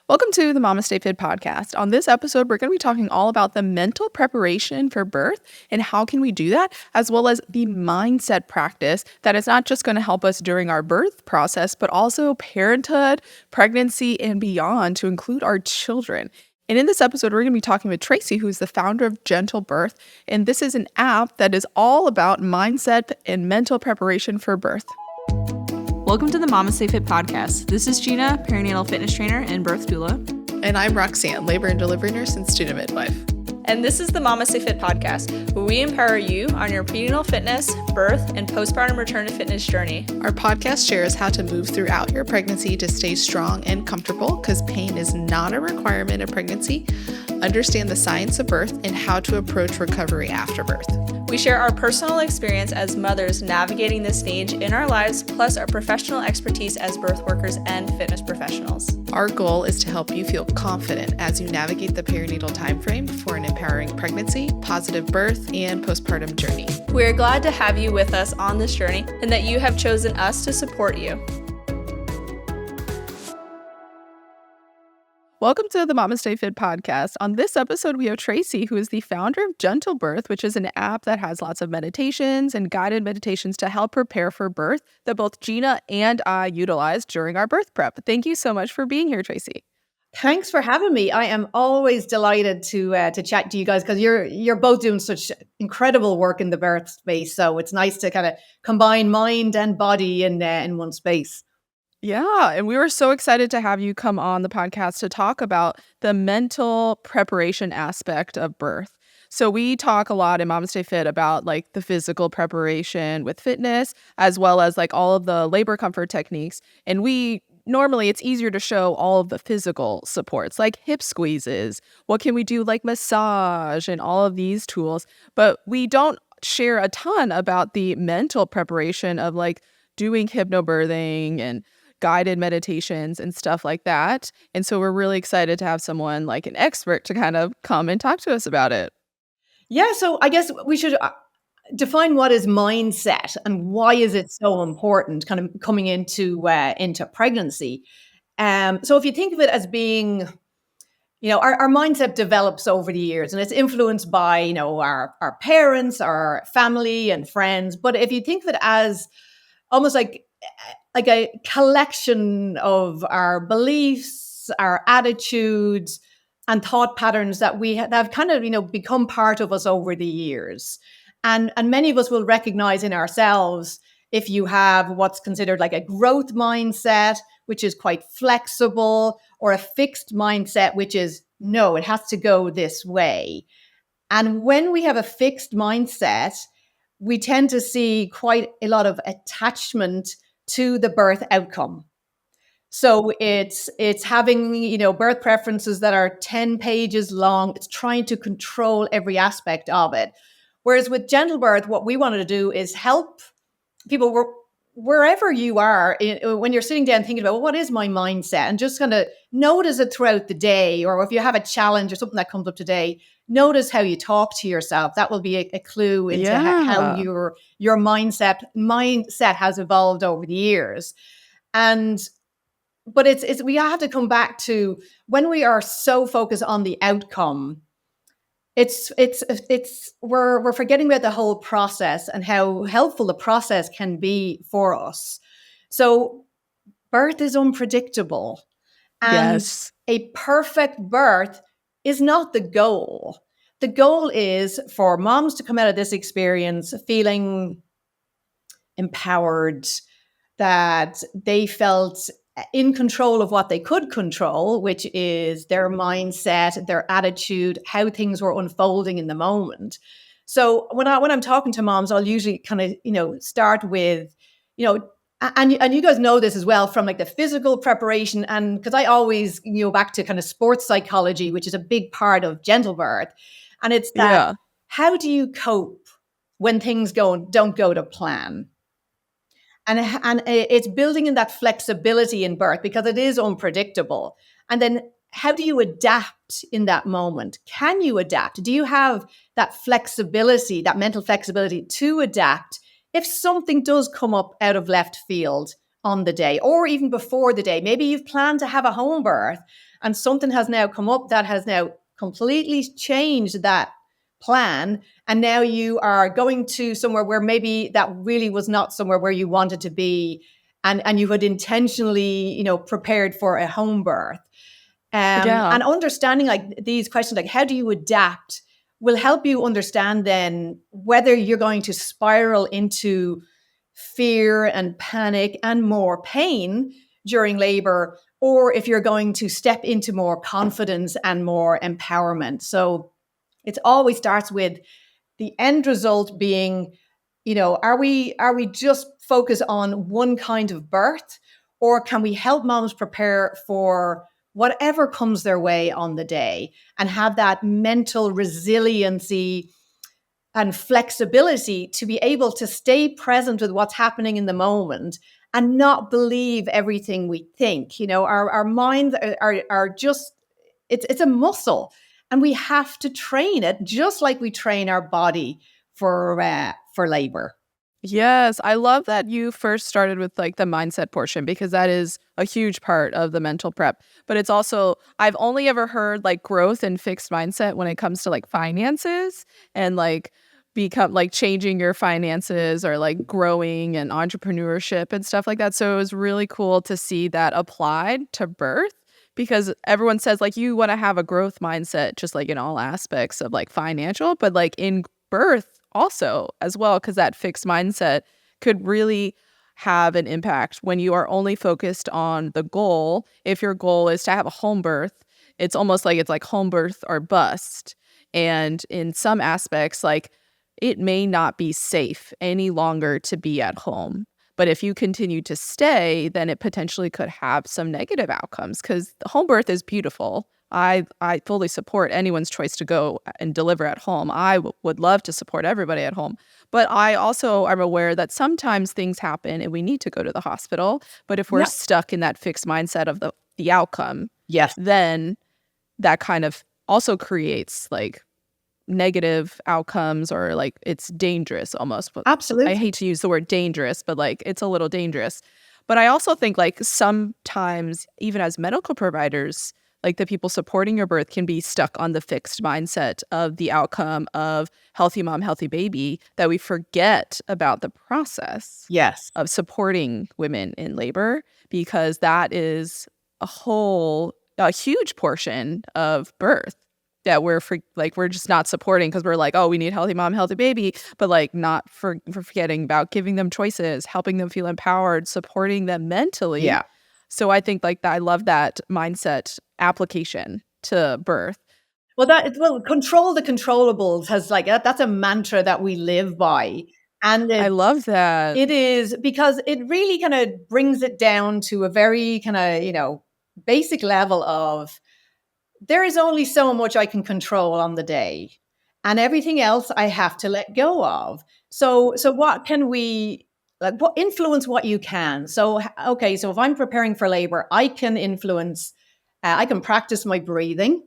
Welcome to the MamasteFit Podcast. On this episode, we're going to be talking all about the mental preparation for birth and how can we do that, as well as the mindset practice that is not just going to help us during our birth process, but also parenthood, pregnancy, and beyond to include our children. And in this episode, we're going to be talking with Tracy, who's the founder of GentleBirth. And this is an app that is all about mindset and mental preparation for birth. Welcome to the MamasteFit Podcast. This is Gina, perinatal fitness trainer and birth doula. And I'm Roxanne, labor and delivery nurse and student midwife. And this is the MamasteFit Podcast, where we empower you on your prenatal fitness, birth, and postpartum return to fitness journey. Our podcast shares how to move throughout your pregnancy to stay strong and comfortable, because pain is not a requirement of pregnancy. Understand the science of birth and how to approach recovery after birth. We share our personal experience as mothers navigating this stage in our lives, plus our professional expertise as birth workers and fitness professionals. Our goal is to help you feel confident as you navigate the perinatal timeframe for an empowering pregnancy, positive birth, and postpartum journey. We are glad to have you with us on this journey and that you have chosen us to support you. Welcome to the MamasteFit Podcast. On this episode, we have Tracy, who is the founder of GentleBirth, which is an app that has lots of meditations and guided meditations to help prepare for birth that both Gina and I utilized during our birth prep. Thank you so much for being here, Tracy. Thanks for having me. I am always delighted to chat to you guys because you're both doing such incredible work in the birth space. So it's nice to kind of combine mind and body in one space. Yeah, and we were so excited to have you come on the podcast to talk about the mental preparation aspect of birth. So we talk a lot in MamasteFit about like the physical preparation with fitness, as well as like all of the labor comfort techniques. And normally it's easier to show all of the physical supports like hip squeezes. What can we do like massage and all of these tools? But we don't share a ton about the mental preparation of like doing hypnobirthing and guided meditations and stuff like that. And so we're really excited to have someone like an expert to kind of come and talk to us about it. Yeah, so I guess we should define what is mindset and why is it so important kind of coming into pregnancy. So if you think of it as being, our mindset develops over the years and it's influenced by, our parents, our family and friends. But if you think of it as almost like a collection of our beliefs, our attitudes, and thought patterns that that have kind of, become part of us over the years. And many of us will recognize in ourselves if you have what's considered like a growth mindset, which is quite flexible, or a fixed mindset, which is, no, it has to go this way. And when we have a fixed mindset, we tend to see quite a lot of attachment to the birth outcome. So it's having, birth preferences that are 10 pages long. It's trying to control every aspect of it. Whereas with GentleBirth, what we wanted to do is help people wherever you are, when you're sitting down thinking about, well, what is my mindset? And just kind of notice it throughout the day, or if you have a challenge or something that comes up today, notice how you talk to yourself. That will be a clue into how your mindset has evolved over the years. But it's we have to come back to when we are so focused on the outcome. We're forgetting about the whole process and how helpful the process can be for us. So birth is unpredictable. And yes. A perfect birth is not the goal. The goal is for moms to come out of this experience feeling empowered, that they felt in control of what they could control, which is their mindset, their attitude, how things were unfolding in the moment. So when I'm talking to moms, I'll usually kind of, start with, and you guys know this as well from like the physical preparation. And because I always go back to kind of sports psychology, which is a big part of GentleBirth. And it's that, how do you cope when things don't go to plan? And it's building in that flexibility in birth because it is unpredictable. And then how do you adapt in that moment? Can you adapt? Do you have that flexibility, that mental flexibility to adapt if something does come up out of left field on the day, or even before the day. Maybe you've planned to have a home birth and something has now come up that has now completely changed that plan. And now you are going to somewhere where maybe that really was not somewhere where you wanted to be. And you had intentionally, prepared for a home birth. Yeah. And understanding like these questions, like how do you adapt, will help you understand then whether you're going to spiral into fear and panic and more pain during labor, or if you're going to step into more confidence and more empowerment. So it always starts with the end result being, are we just focused on one kind of birth, or can we help moms prepare for whatever comes their way on the day and have that mental resiliency and flexibility to be able to stay present with what's happening in the moment and not believe everything we think. Our minds are just, it's a muscle, and we have to train it just like we train our body for labor. Yes, I love that you first started with like the mindset portion, because that is a huge part of the mental prep. But it's also, I've only ever heard like growth and fixed mindset when it comes to like finances and like changing your finances or like growing and entrepreneurship and stuff like that. So it was really cool to see that applied to birth, because everyone says like you want to have a growth mindset just like in all aspects of like financial, but like in birth also as well, because that fixed mindset could really have an impact when you are only focused on the goal. If your goal is to have a home birth, it's almost like it's like home birth or bust. And in some aspects, like it may not be safe any longer to be at home. But if you continue to stay, then it potentially could have some negative outcomes, because the home birth is beautiful. I fully support anyone's choice to go and deliver at home. I would love to support everybody at home. But I also am aware that sometimes things happen and we need to go to the hospital. But if we're stuck in that fixed mindset of the outcome, Yes, then that kind of also creates like negative outcomes, or like it's dangerous almost. But absolutely. I hate to use the word dangerous, but like it's a little dangerous. But I also think like sometimes even as medical providers, like the people supporting your birth can be stuck on the fixed mindset of the outcome of healthy mom, healthy baby, that we forget about the process of supporting women in labor, because that is a huge portion of birth that we're just not supporting, because we're like, oh, we need healthy mom, healthy baby, but like not for forgetting about giving them choices, helping them feel empowered, supporting them mentally. Yeah. So I think like that, I love that mindset application to birth. Well, control the controllables has like that's a mantra that we live by, and I love that. it is because it really kind of brings it down to a very kind of basic level of there is only so much I can control on the day, and everything else I have to let go of. So what can we like? What influence what you can? So okay, so if I'm preparing for labor, I can influence. I can practice my breathing.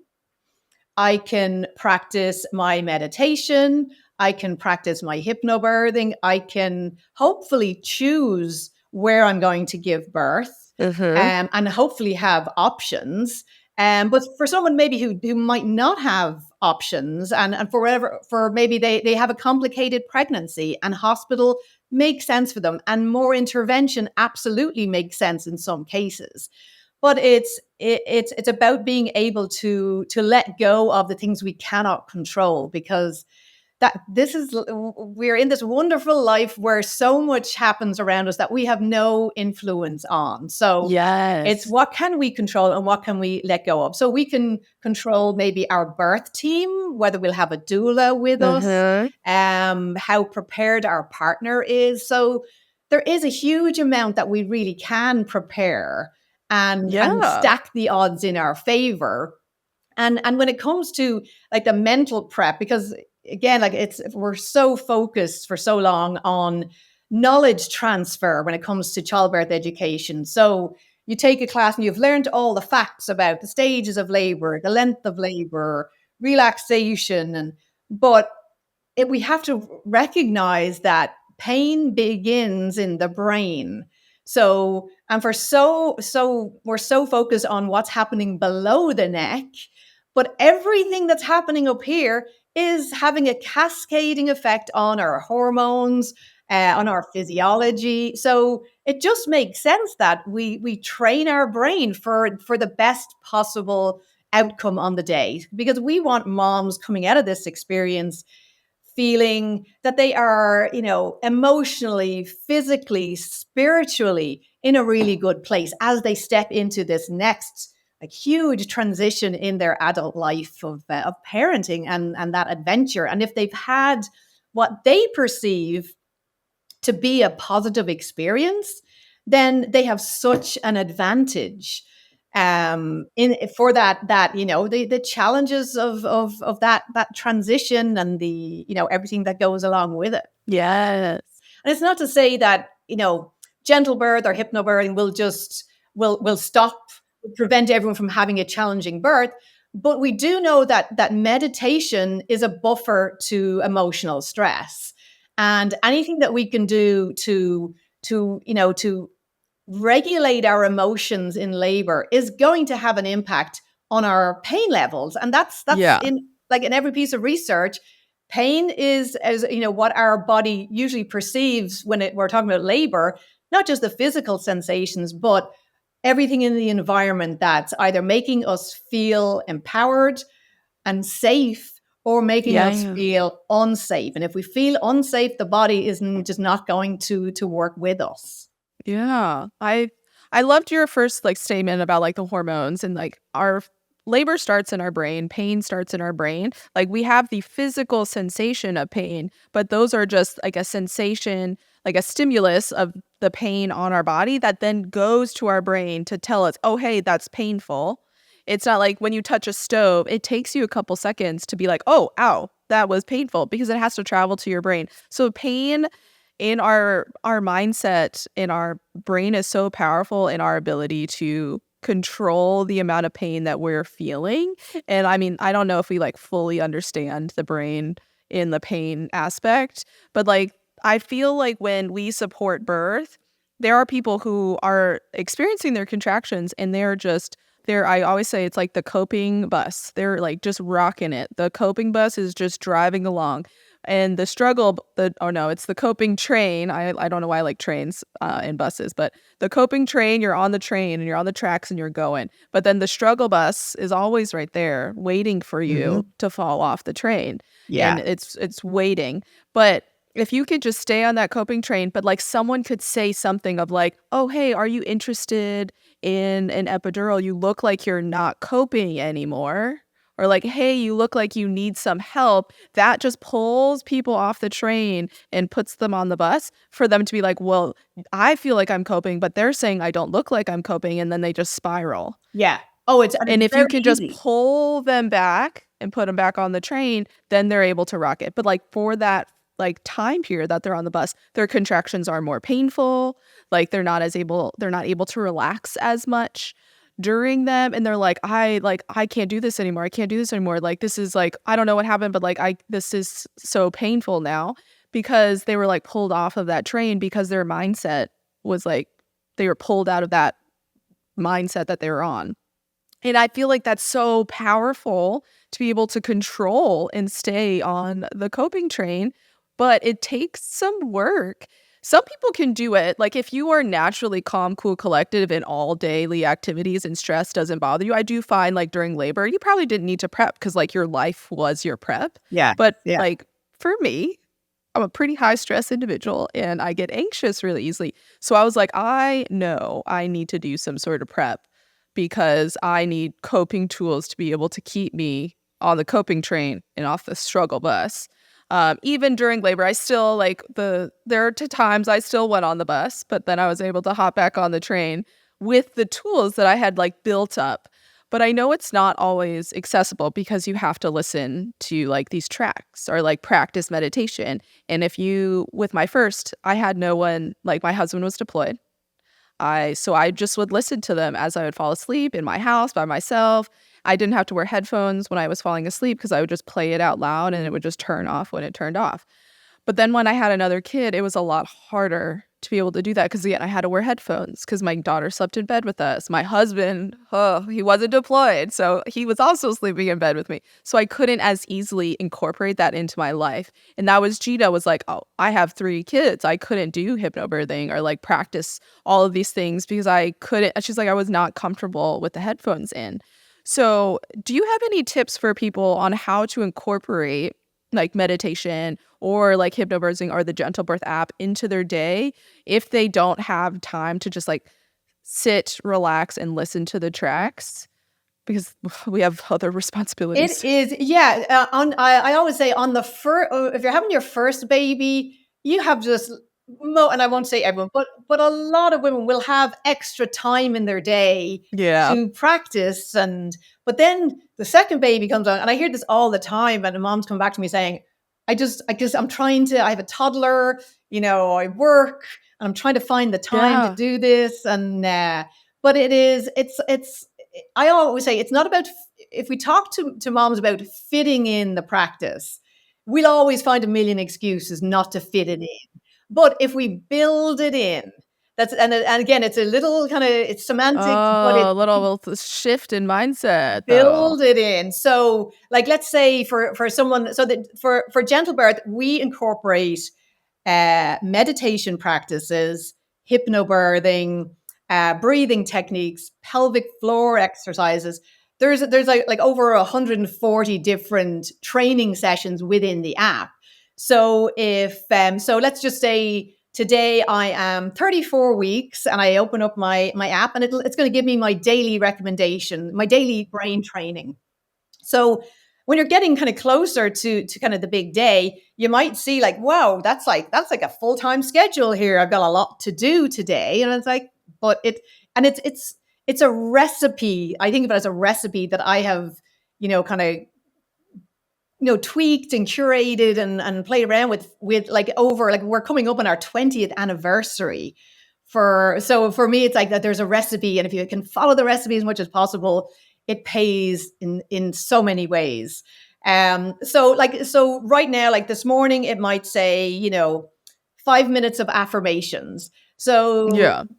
I can practice my meditation. I can practice my hypnobirthing. I can hopefully choose where I'm going to give birth, and hopefully have options. But for someone maybe who might not have options, and for maybe they have a complicated pregnancy and hospital makes sense for them, and more intervention absolutely makes sense in some cases. But it's about being able to let go of the things we cannot control, because we're in this wonderful life where so much happens around us that we have no influence on. So it's what can we control and what can we let go of. So we can control maybe our birth team, whether we'll have a doula with us, how prepared our partner is. So there is a huge amount that we really can prepare and stack the odds in our favor. And when it comes to like the mental prep, because again, like we're so focused for so long on knowledge transfer when it comes to childbirth education. So you take a class and you've learned all the facts about the stages of labor, the length of labor, relaxation, but we have to recognize that pain begins in the brain. And we're so focused on what's happening below the neck, but everything that's happening up here is having a cascading effect on our hormones, on our physiology. So it just makes sense that we train our brain for the best possible outcome on the day, because we want moms coming out of this experience feeling that they are, emotionally, physically, spiritually in a really good place as they step into this next like huge transition in their adult life of parenting and that adventure. And if they've had what they perceive to be a positive experience, then they have such an advantage in for that the challenges of that transition and the everything that goes along with it. Yes. And it's not to say that gentle birth or hypnobirthing will stop, prevent everyone from having a challenging birth, but we do know that meditation is a buffer to emotional stress, and anything that we can do to regulate our emotions in labor is going to have an impact on our pain levels. And that's Yeah. in every piece of research, pain is, as what our body usually perceives when we're talking about labor, not just the physical sensations, but everything in the environment that's either making us feel empowered and safe or making us Yeah. feel unsafe. And if we feel unsafe, the body isn't just not going to work with us. Yeah. I loved your first statement about the hormones, and our labor starts in our brain, pain starts in our brain. We have the physical sensation of pain, but those are just a sensation, a stimulus of the pain on our body that then goes to our brain to tell us, oh, hey, that's painful. It's not like when you touch a stove, it takes you a couple seconds to be like, oh, ow, that was painful, because it has to travel to your brain. So pain in our mindset, in our brain, is so powerful in our ability to control the amount of pain that we're feeling. And I mean, I don't know if we fully understand the brain in the pain aspect, but I feel like when we support birth, there are people who are experiencing their contractions and I always say it's like the coping bus. They're just rocking it. The coping bus is just driving along. And the struggle, it's the coping train. I don't know why I like trains and buses, but the coping train, you're on the train and you're on the tracks and you're going. But then the struggle bus is always right there waiting for you to fall off the train. Yeah. And it's waiting. But if you could just stay on that coping train, but someone could say something of oh, hey, are you interested in an epidural? You look like you're not coping anymore. Or hey, you look like you need some help. That just pulls people off the train and puts them on the bus for them to be well, I feel like I'm coping, but they're saying I don't look like I'm coping, and then they just spiral. Yeah. Oh, And if you can just easy. pull them back and put them back on the train, then they're able to rock it. But for that time period that they're on the bus, their contractions are more painful. They're not able to relax as much during them, and they're I can't do this anymore. I can't do this anymore. This is I don't know what happened, but this is so painful now, because they were pulled off of that train, because their mindset was they were pulled out of that mindset that they were on. And I feel like that's so powerful to be able to control and stay on the coping train, but it takes some work. Some people can do it. If you are naturally calm, cool, collective in all daily activities and stress doesn't bother you, I do find during labor, you probably didn't need to prep because your life was your prep. Yeah. But yeah. For me, I'm a pretty high stress individual and I get anxious really easily. So I was I know I need to do some sort of prep, because I need coping tools to be able to keep me on the coping train and off the struggle bus. Even during labor, I still there are times I still went on the bus, but then I was able to hop back on the train with the tools that I had built up. But I know it's not always accessible, because you have to listen to these tracks or practice meditation. And with my first, I had no one, my husband was deployed. So I just would listen to them as I would fall asleep in my house by myself. I didn't have to wear headphones when I was falling asleep, because I would just play it out loud and it would just turn off when it turned off. But then when I had another kid, it was a lot harder to be able to do that. Because again, I had to wear headphones because my daughter slept in bed with us. My husband, he wasn't deployed, so he was also sleeping in bed with me. So I couldn't as easily incorporate that into my life. And that was Gina was like, oh, I have 3 kids. I couldn't do hypnobirthing or like practice all of these things because I couldn't. She's like, I was not comfortable with the headphones in. So do you have any tips for people on how to incorporate like meditation or like hypnobirthing or the GentleBirth app into their day if they don't have time to just like sit, relax, and listen to the tracks because we have other responsibilities? It is, yeah. I always say on the first, if you're having your first baby, you have just and I won't say everyone, but a lot of women will have extra time in their day Yeah. to practice. But then the second baby comes on, and I hear this all the time. And the moms come back to me saying, I'm trying to. I have a toddler, I work, and I'm trying to find the time to do this. But it's. I always say it's not about. If we talk to moms about fitting in the practice, we'll always find a million excuses not to fit it in. But if we build it in, and again, it's a little kind of, it's semantics, but Oh, a it's little shift in mindset, though. build it in. So like, let's say for someone, so that for GentleBirth, we incorporate meditation practices, hypnobirthing, breathing techniques, pelvic floor exercises. There's like over 140 different training sessions within the app. So if so let's just say today I am 34 weeks and I open up my app, and it's going to give me my daily recommendation, my daily brain training. So when you're getting kind of closer to kind of the big day, you might see like, wow, that's like a full-time schedule here. I've got a lot to do today. And it's like, it's a recipe. I think of it as a recipe that I have, kind of, tweaked and curated and played around with like over, like we're coming up on our 20th anniversary. So for me, it's like that there's a recipe, and if you can follow the recipe as much as possible, it pays in so many ways. So right now, like this morning, it might say, 5 minutes of affirmations. So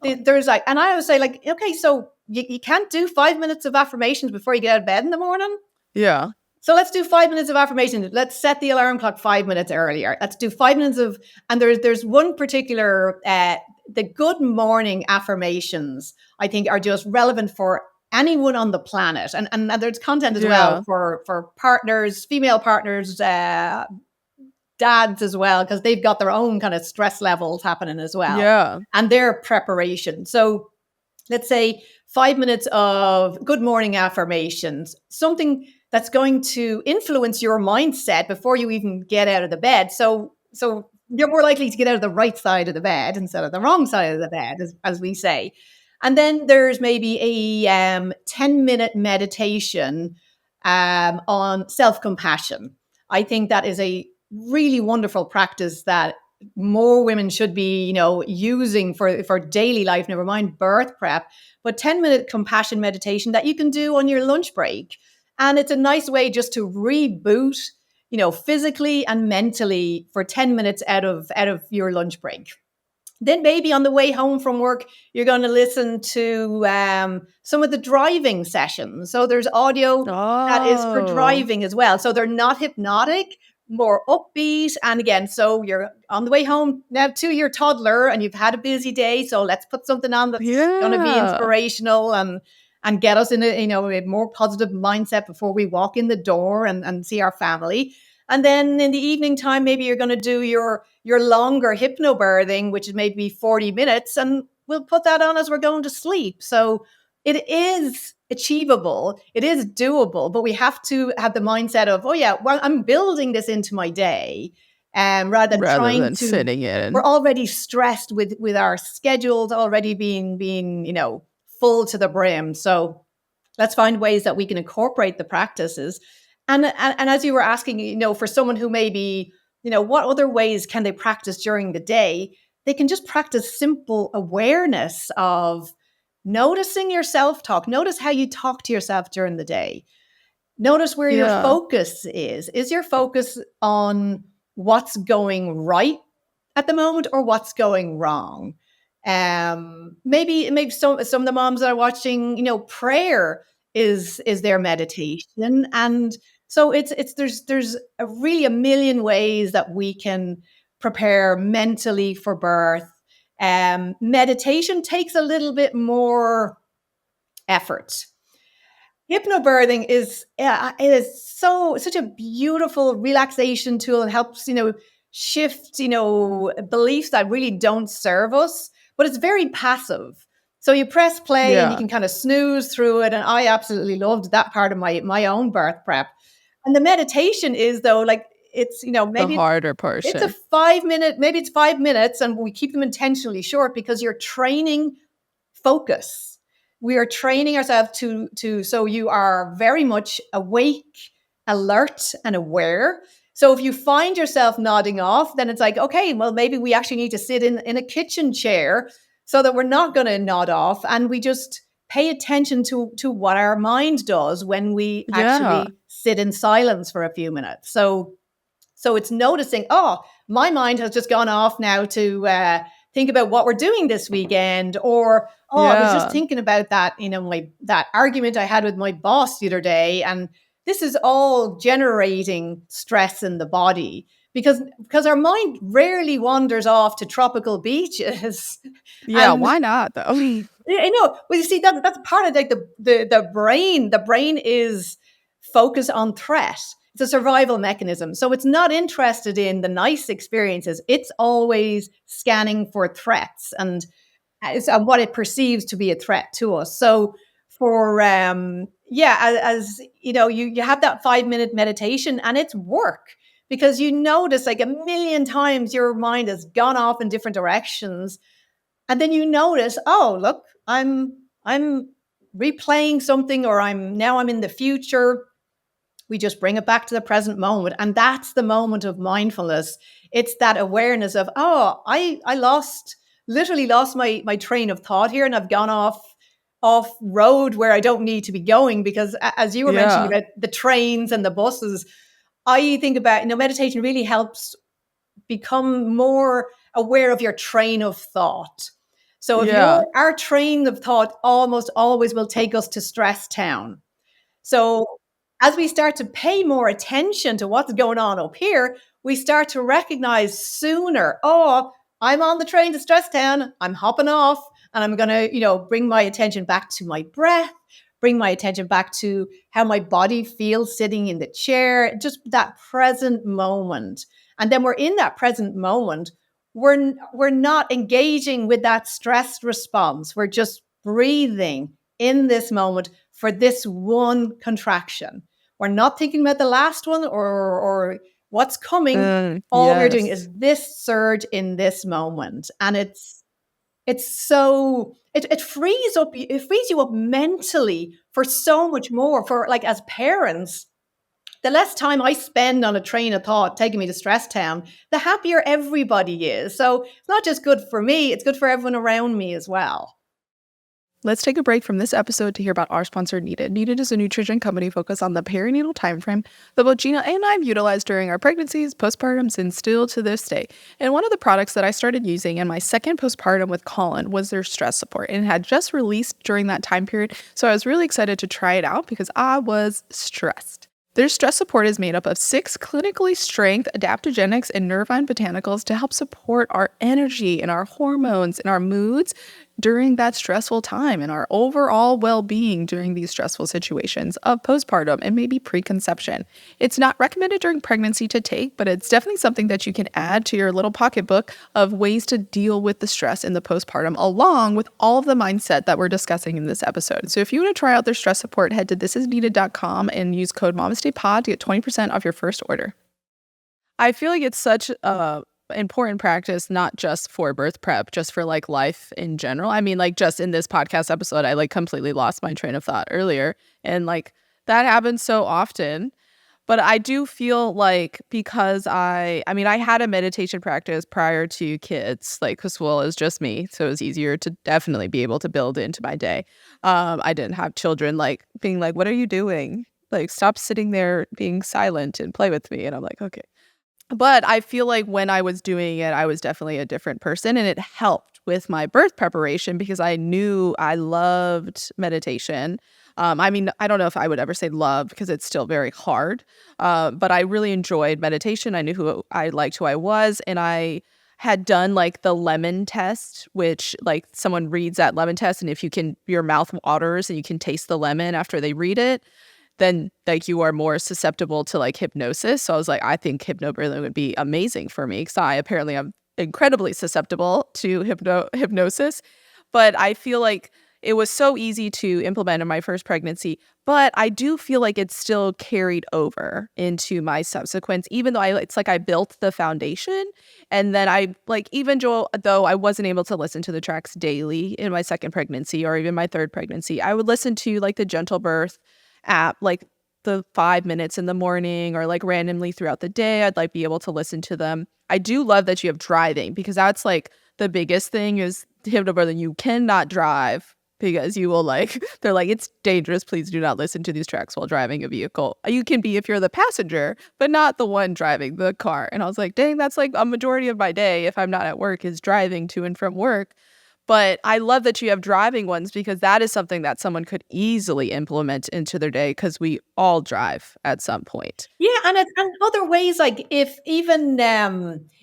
there's like, and I always say like, okay, so you can't do 5 minutes of affirmations before you get out of bed in the morning. Yeah. So let's do 5 minutes of affirmations. Let's set the alarm clock 5 minutes earlier. Let's do 5 minutes and there's one particular, the good morning affirmations, I think, are just relevant for anyone on the planet. And there's content as well for partners, female partners, dads as well, because they've got their own kind of stress levels happening as well. Yeah. And their preparation. So let's say 5 minutes of good morning affirmations, something that's going to influence your mindset before you even get out of the bed. So you're more likely to get out of the right side of the bed instead of the wrong side of the bed, as we say. And then there's maybe a 10-minute meditation on self-compassion. I think that is a really wonderful practice that more women should be, using for daily life, never mind birth prep, but 10-minute compassion meditation that you can do on your lunch break. And it's a nice way just to reboot, physically and mentally for 10 minutes out of your lunch break. Then maybe on the way home from work, you're going to listen to some of the driving sessions. So there's audio that is for driving as well. So they're not hypnotic, more upbeat. And again, so you're on the way home now to your toddler and you've had a busy day. So let's put something on that's going to be inspirational and get us in a more positive mindset before we walk in the door and see our family. And then in the evening time, maybe you're going to do your longer hypnobirthing, which is maybe 40 minutes, and we'll put that on as we're going to sleep. So it is achievable, it is doable, but we have to have the mindset of, oh yeah, well, I'm building this into my day, rather than trying to fitting in. We're already stressed with our schedules already being full to the brim. So let's find ways that we can incorporate the practices. And as you were asking, for someone who maybe, what other ways can they practice during the day? They can just practice simple awareness of noticing your self-talk. Notice how you talk to yourself during the day. Notice where your focus is. Is your focus on what's going right at the moment, or what's going wrong. Maybe some of the moms that are watching, prayer is their meditation. And so there's really a million ways that we can prepare mentally for birth. Meditation takes a little bit more effort. Hypnobirthing is such a beautiful relaxation tool, and helps shift beliefs that really don't serve us, but it's very passive. So you press play and you can kind of snooze through it, and I absolutely loved that part of my own birth prep. And the meditation is, though, like, it's maybe the harder portion. It's a 5-minute, maybe it's 5 minutes, and we keep them intentionally short because you're training focus. We are training ourselves to so you are very much awake, alert, and aware. So if you find yourself nodding off, then it's like, okay, well, maybe we actually need to sit in a kitchen chair so that we're not going to nod off, and we just pay attention to what our mind does when we actually sit in silence for a few minutes. So it's noticing, oh, my mind has just gone off now to think about what we're doing this weekend, or I was just thinking about that, that argument I had with my boss the other day, and this is all generating stress in the body because our mind rarely wanders off to tropical beaches. Yeah, why not though? Well, you see, that's part of like the brain. The brain is focused on threat. It's a survival mechanism. So it's not interested in the nice experiences. It's always scanning for threats and what it perceives to be a threat to us. So for, as you have that 5-minute meditation, and it's work, because you notice like a million times your mind has gone off in different directions. And then you notice, oh, look, I'm replaying something, or I'm in the future. We just bring it back to the present moment. And that's the moment of mindfulness. It's that awareness of, oh, I literally lost my train of thought here, and I've gone off road where I don't need to be going, because as you were mentioning about the trains and the buses, I think about, meditation really helps become more aware of your train of thought. So our train of thought almost always will take us to stress town. So as we start to pay more attention to what's going on up here, we start to recognize sooner, oh, I'm on the train to stress town, I'm hopping off, and I'm going to, bring my attention back to my breath, bring my attention back to how my body feels sitting in the chair, just that present moment. And then we're in that present moment. We're not engaging with that stress response. We're just breathing in this moment for this one contraction. We're not thinking about the last one or what's coming. All we're doing is this surge in this moment. And it frees you up mentally for so much more. For like, as parents, the less time I spend on a train of thought taking me to stress town, the happier everybody is. So it's not just good for me, it's good for everyone around me as well. Let's take a break from this episode to hear about our sponsor, Needed. Needed is a nutrition company focused on the perinatal timeframe that both Gina and I have utilized during our pregnancies, postpartums, and still to this day. And one of the products that I started using in my second postpartum with Colin was their stress support. And it had just released during that time period, so I was really excited to try it out because I was stressed. Their stress support is made up of 6 clinically strength adaptogenics and nervine botanicals to help support our energy and our hormones and our moods during that stressful time and our overall well-being during these stressful situations of postpartum and maybe preconception. It's not recommended during pregnancy to take, but it's definitely something that you can add to your little pocketbook of ways to deal with the stress in the postpartum, along with all of the mindset that we're discussing in this episode. So if you want to try out their stress support, head to thisisneeded.com and use code MamastePod to get 20% off your first order. I feel like it's such a important practice, not just for birth prep, just for like life in general. I mean, like just in this podcast episode, I like completely lost my train of thought earlier, and like that happens so often. But I do feel like, because I had a meditation practice prior to kids, like, because well, it was just me, so it was easier to definitely be able to build into my day. I didn't have children like being like, "What are you doing? Like, stop sitting there being silent and play with me." And I'm like, okay. But I feel like when I was doing it, I was definitely a different person, and it helped with my birth preparation because I knew I loved meditation. I mean, I don't know if I would ever say love because it's still very hard, but I really enjoyed meditation. I knew who I liked, who I was, and I had done like the lemon test, which like someone reads that lemon test, and if you can, your mouth waters and you can taste the lemon after they read it, then like you are more susceptible to like hypnosis. So I was like, I think hypnobirthing would be amazing for me because I apparently am incredibly susceptible to hypnosis. But I feel like it was so easy to implement in my first pregnancy, but I do feel like it's still carried over into my subsequents, even though it's like I built the foundation. And then I like, though I wasn't able to listen to the tracks daily in my second pregnancy or even my third pregnancy, I would listen to like the GentleBirth app, like the 5 minutes in the morning or like randomly throughout the day. I'd like be able to listen to them. I do love that you have driving because that's like the biggest thing is hypnobirthing. You cannot drive because you will like, they're like, it's dangerous. Please do not listen to these tracks while driving a vehicle. You can be if you're the passenger, but not the one driving the car. And I was like, dang, that's like a majority of my day if I'm not at work is driving to and from work. But I love that you have driving ones because that is something that someone could easily implement into their day because we all drive at some point. Yeah, and other ways, like if even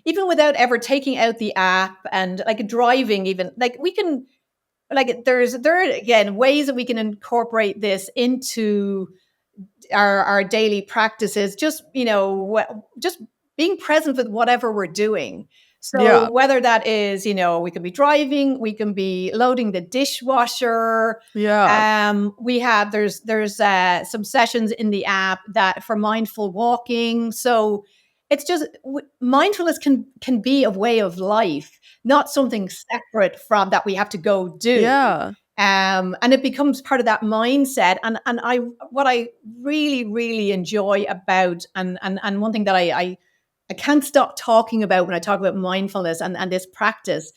without ever taking out the app and like driving, even like we can like there are again ways that we can incorporate this into our daily practices. Just just being present with whatever we're doing. Yeah. So whether that is, we can be driving, we can be loading the dishwasher. Yeah. We have there's some sessions in the app that for mindful walking. So it's just mindfulness can be a way of life, not something separate from that we have to go do. Yeah. And it becomes part of that mindset. And what I really, really enjoy about, and one thing that I can't stop talking about when I talk about mindfulness and this practice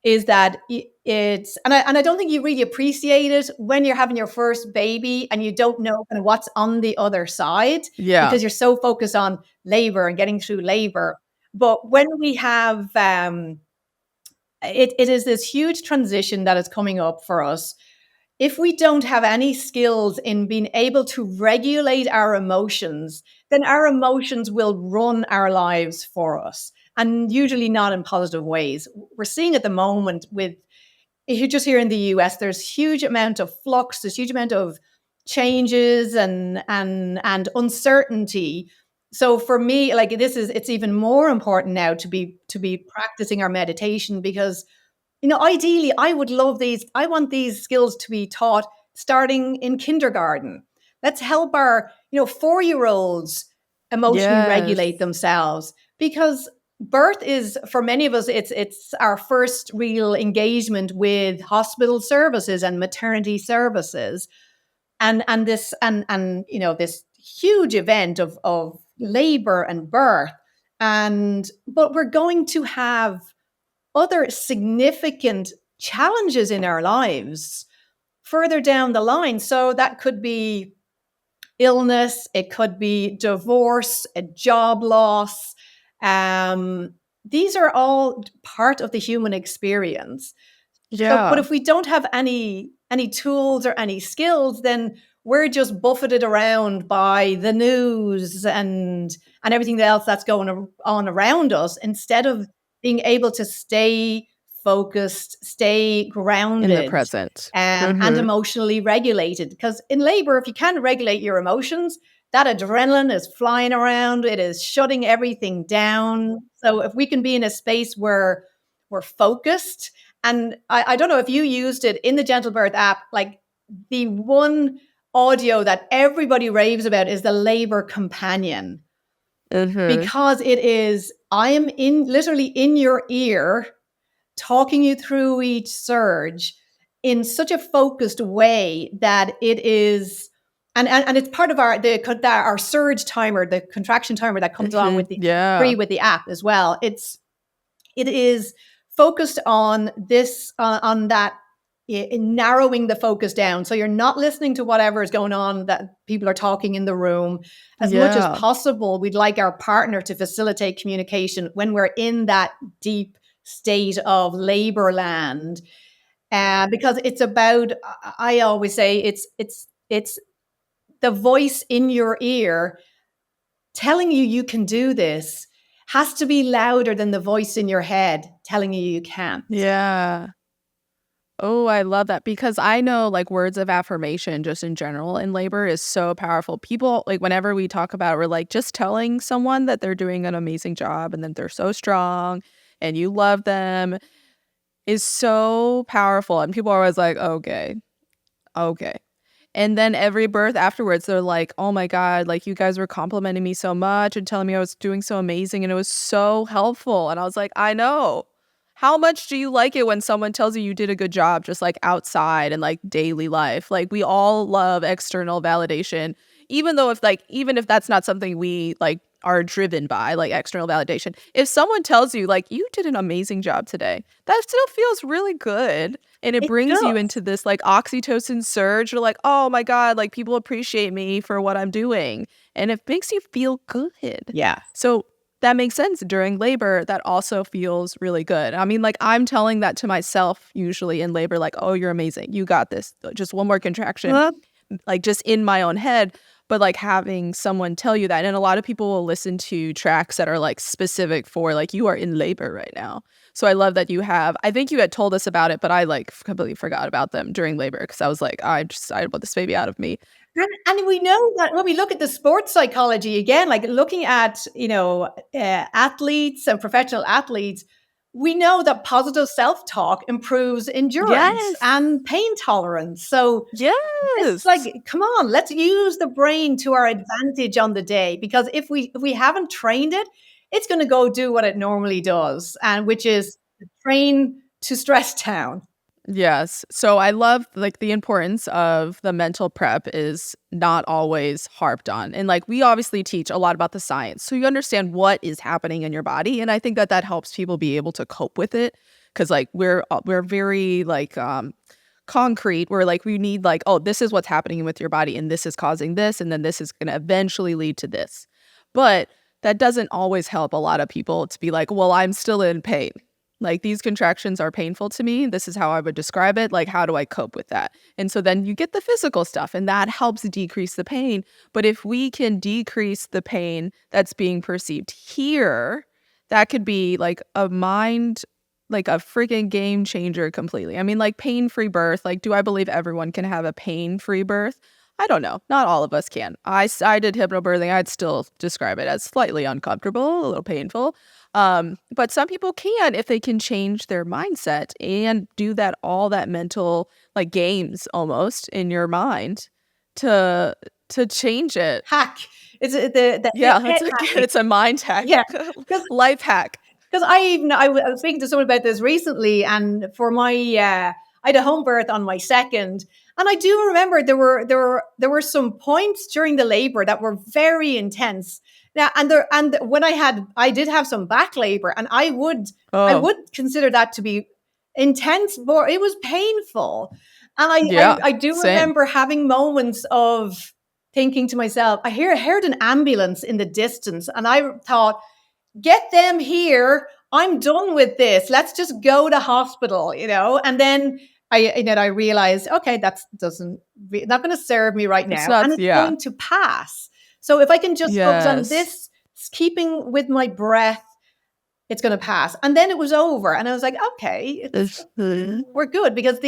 is that it's, and I don't think you really appreciate it when you're having your first baby and you don't know kind of what's on the other side Yeah. because you're so focused on labor and getting through labor. But when we have, it is this huge transition that is coming up for us. If we don't have any skills in being able to regulate our emotions, then our emotions will run our lives for us, and usually not in positive ways. We're seeing at the moment with, just here in the US, there's huge amount of flux, there's huge amount of changes and uncertainty. So for me, like it's even more important now to be practicing our meditation because ideally, I would love these. I want these skills to be taught starting in kindergarten. Let's help our, 4-year-olds emotionally regulate themselves because birth is, for many of us, it's our first real engagement with hospital services and maternity services, and this this huge event of labor and birth, but we're going to have other significant challenges in our lives further down the line. So that could be illness, it could be divorce, a job loss. These are all part of the human experience. Yeah. But if we don't have any tools or any skills, then we're just buffeted around by the news and everything else that's going on around us instead of being able to stay focused, stay grounded, In the present. and emotionally regulated. Because in labor, if you can't regulate your emotions, that adrenaline is flying around. It is shutting everything down. So if we can be in a space where we're focused, and I don't know if you used it in the GentleBirth app, like the one audio that everybody raves about is the labor companion. Because it is, I am literally in your ear, talking you through each surge in such a focused way that it is, and it's part of our surge timer, the contraction timer that comes along with the free with the app as well. It is focused on this, on that narrowing the focus down. So you're not listening to whatever is going on that people are talking in the room. As much as Yeah. possible, we'd like our partner to facilitate communication when we're in that deep state of labor land. Because it's about, I always say, it's the voice in your ear telling you can do this has to be louder than the voice in your head telling you can't. Yeah. Oh, I love that, because I know like words of affirmation just in general in labor is so powerful. People, like whenever we talk about it, we're like just telling someone that they're doing an amazing job and that they're so strong and you love them is so powerful. And people are always like, okay. And then every birth afterwards, they're like, oh my God, like you guys were complimenting me so much and telling me I was doing so amazing and it was so helpful. And I was like, I know. How much do you like it when someone tells you you did a good job just like outside and like daily life? Like we all love external validation, even if that's not something we like are driven by, like external validation. If someone tells you like you did an amazing job today, that still feels really good. And it It brings you does. into this like oxytocin surge. You're like, oh my God, like people appreciate me for what I'm doing. And it makes you feel good. Yeah. So that makes sense. During labor, that also feels really good. I mean, like I'm telling that to myself usually in labor, like, oh, you're amazing. You got this. Just one more contraction, like just in my own head. But like having someone tell you that, and a lot of people will listen to tracks that are like specific for like you are in labor right now. So I love that you have, I think you had told us about it, but I like completely forgot about them during labor because I was like, I want this baby out of me. And we know that when we look at the sports psychology again, like looking at, athletes and professional athletes, we know that positive self-talk improves endurance Yes. and pain tolerance. So it's Yes. like, come on, let's use the brain to our advantage on the day, because if we haven't trained it, it's going to go do what it normally does, and which is train to stress town. Yes. So I love like the importance of the mental prep is not always harped on. And like we obviously teach a lot about the science. So you understand what is happening in your body, and I think that helps people be able to cope with it, cuz like we're very like concrete. We're like we need like, oh, this is what's happening with your body and this is causing this and then this is going to eventually lead to this. But that doesn't always help a lot of people to be like, well, I'm still in pain. Like these contractions are painful to me. This is how I would describe it. Like, how do I cope with that? And so then you get the physical stuff and that helps decrease the pain. But if we can decrease the pain that's being perceived here, that could be like a freaking game changer completely. I mean, like pain-free birth, like, do I believe everyone can have a pain-free birth? I don't know. Not all of us can. I did hypnobirthing. I'd still describe it as slightly uncomfortable, a little painful. But some people can if they can change their mindset and do all that mental like games almost in your mind to change it. Hack. It's Yeah, head hacking. it's a mind hack. Yeah, Life hack. because I was speaking to someone about this recently, and for my I had a home birth on my second, and I do remember there were some points during the labor that were very intense. Now, and when I did have some back labor, and I would consider that to be intense, but it was painful, and Yeah, I do same. remember having moments of thinking to myself, I heard an ambulance in the distance, and I thought, get them here. I'm done with this. Let's just go to hospital, And then I realized, okay, not going to serve me right It's now, not. and it's Yeah. going to pass. So if I can just focus on Yes. this, keeping with my breath, it's going to pass. And then it was over, and I was like, okay, we're good, because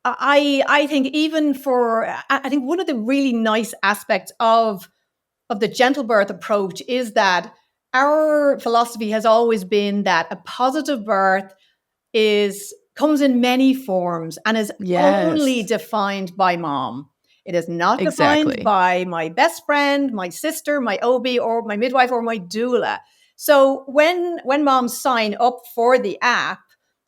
I think I think one of the really nice aspects of the gentle birth approach is that our philosophy has always been that a positive birth comes in many forms and is only defined by mom. It is not defined Exactly. by my best friend, my sister, my OB, or my midwife, or my doula. So when moms sign up for the app,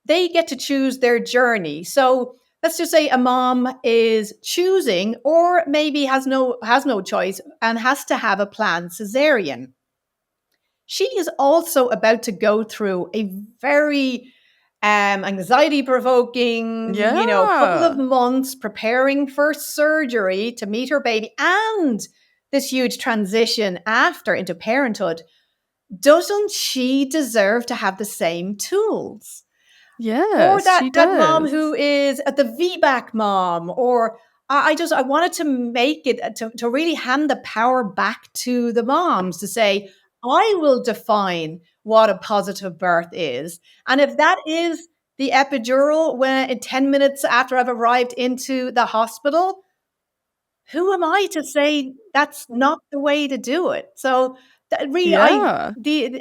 they get to choose their journey. So let's just say a mom is choosing, or maybe has no choice and has to have a planned cesarean. She is also about to go through a very anxiety provoking, couple of Yeah. months preparing for surgery to meet her baby and this huge transition after into parenthood. Doesn't she deserve to have the same tools? Or Yes, that she mom does. who is the VBAC mom, or I wanted to make it to really hand the power back to the moms to say, I will define what a positive birth is. And if that is the epidural when in 10 minutes after I've arrived into the hospital, who am I to say that's not the way to do it? So that really, Yeah.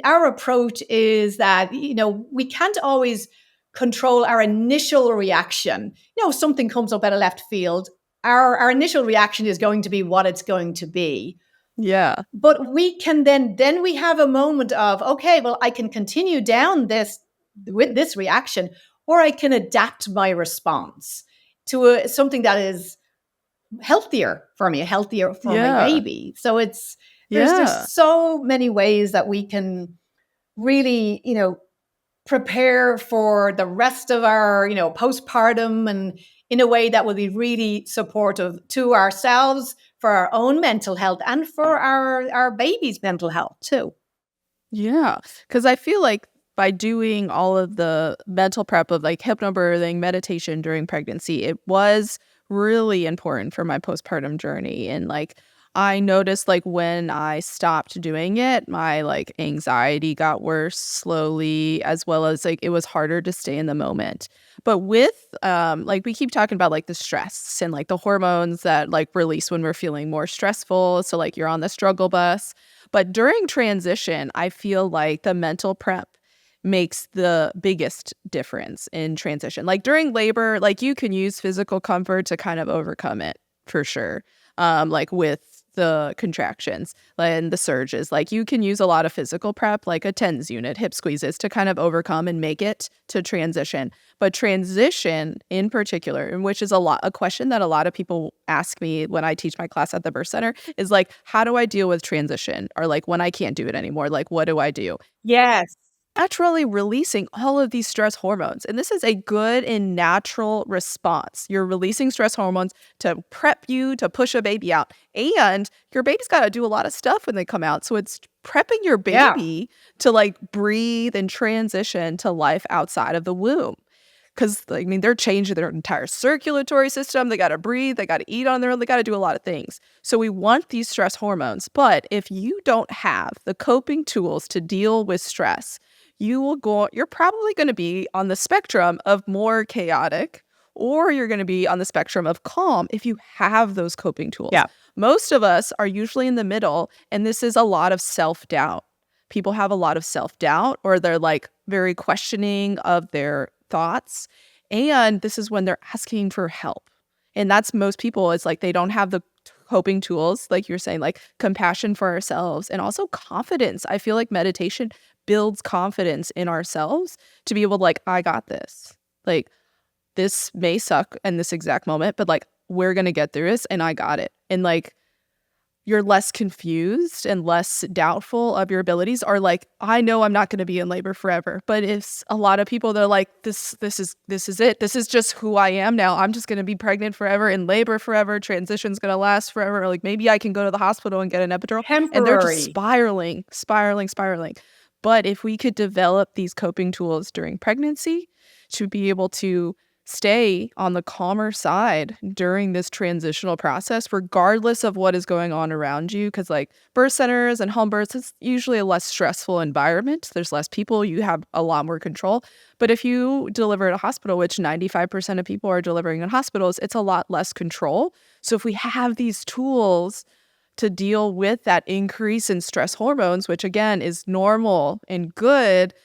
our approach is that we can't always control our initial reaction. Something comes up out of left field. Our initial reaction is going to be what it's going to be. Yeah. But we can then we have a moment of, okay, well, I can continue down this with this reaction, or I can adapt my response to something that is healthier for me, healthier for my Yeah. baby. So there's Yeah. so many ways that we can really, prepare for the rest of our, postpartum, and in a way that will be really supportive to ourselves, for our own mental health, and for our baby's mental health too. Yeah. Because I feel like by doing all of the mental prep of like hypnobirthing, meditation during pregnancy, it was really important for my postpartum journey. And like, I noticed like when I stopped doing it, my like anxiety got worse slowly, as well as like it was harder to stay in the moment. But with like we keep talking about like the stress and like the hormones that like release when we're feeling more stressful. So like you're on the struggle bus. But during transition, I feel like the mental prep makes the biggest difference in transition. Like during labor, like you can use physical comfort to kind of overcome it for sure. Like with the contractions and the surges, like you can use a lot of physical prep, like a TENS unit, hip squeezes to kind of overcome and make it to transition. But transition in particular, and which is a question that a lot of people ask me when I teach my class at the birth center, is like, how do I deal with transition? Or like when I can't do it anymore, like what do I do? Yes. Naturally releasing all of these stress hormones. And this is a good and natural response. You're releasing stress hormones to prep you to push a baby out. And your baby's got to do a lot of stuff when they come out. So it's prepping your baby to like breathe and transition to life outside of the womb. Because, I mean, they're changing their entire circulatory system. They got to breathe. They got to eat on their own. They got to do a lot of things. So we want these stress hormones. But if you don't have the coping tools to deal with stress, you're probably going to be on the spectrum of more chaotic, or you're going to be on the spectrum of calm if you have those coping tools. Yeah. Most of us are usually in the middle, and this is a lot of self-doubt. People have a lot of self-doubt, or they're like very questioning of their thoughts. And this is when they're asking for help. And that's most people. It's like they don't have the coping tools, like you're saying, like compassion for ourselves and also confidence. I feel like meditation builds confidence in ourselves to be able to like, I got this. Like, this may suck in this exact moment, but like, we're going to get through this and I got it. And like, you're less confused and less doubtful of your abilities, or like, I know I'm not going to be in labor forever. But it's a lot of people, they're like, this is it. This is just who I am now. I'm just going to be pregnant forever, in labor forever. Transition's going to last forever. Or like, maybe I can go to the hospital and get an epidural. And they're just spiraling. But if we could develop these coping tools during pregnancy to be able to stay on the calmer side during this transitional process, regardless of what is going on around you, because like birth centers and home births, it's usually a less stressful environment. There's less people. You have a lot more control. But if you deliver at a hospital, which 95% of people are delivering in hospitals, it's a lot less control. So if we have these tools to deal with that increase in stress hormones, which again is normal and good,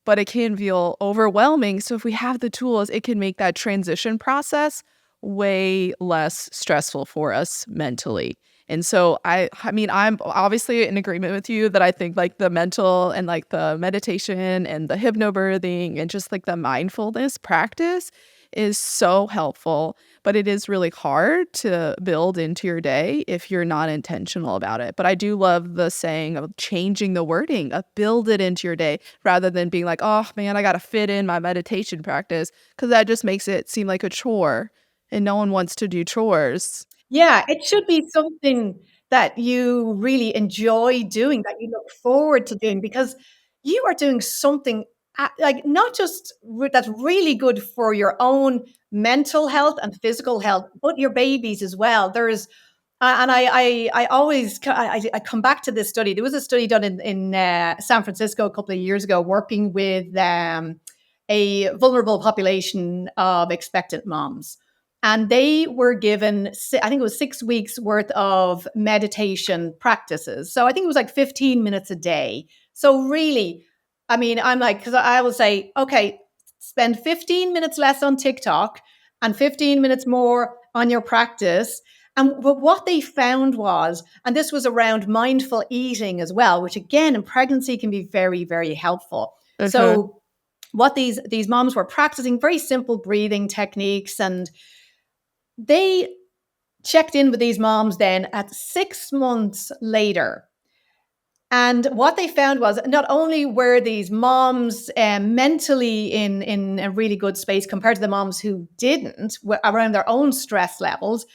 but it can feel overwhelming. So if we have the tools, it can make that transition process way less stressful for us mentally. And so I mean, I'm obviously in agreement with you that I think like the mental and like the meditation and the hypnobirthing and just like the mindfulness practice is so helpful, but it is really hard to build into your day if you're not intentional about it. But I do love the saying of changing the wording of build it into your day rather than being like, oh man, I got to fit in my meditation practice, because that just makes it seem like a chore and no one wants to do chores. Yeah, it should be something that you really enjoy doing, that you look forward to doing, because you are doing something like not just that's really good for your own mental health and physical health, but your babies as well. There's and I always I come back to this study. There was a study done in San Francisco a couple of years ago, working with a vulnerable population of expectant moms. And they were given, I think it was 6 weeks worth of meditation practices. So I think it was like 15 minutes a day. So really, I mean, I'm like, because I will say, okay, spend 15 minutes less on TikTok and 15 minutes more on your practice. And what they found was, and this was around mindful eating as well, which again in pregnancy can be very, very helpful. Okay. So what these moms were practicing very simple breathing techniques, and they checked in with these moms then at 6 months later. And what they found was not only were these moms mentally in a really good space compared to the moms who didn't around their own stress levels,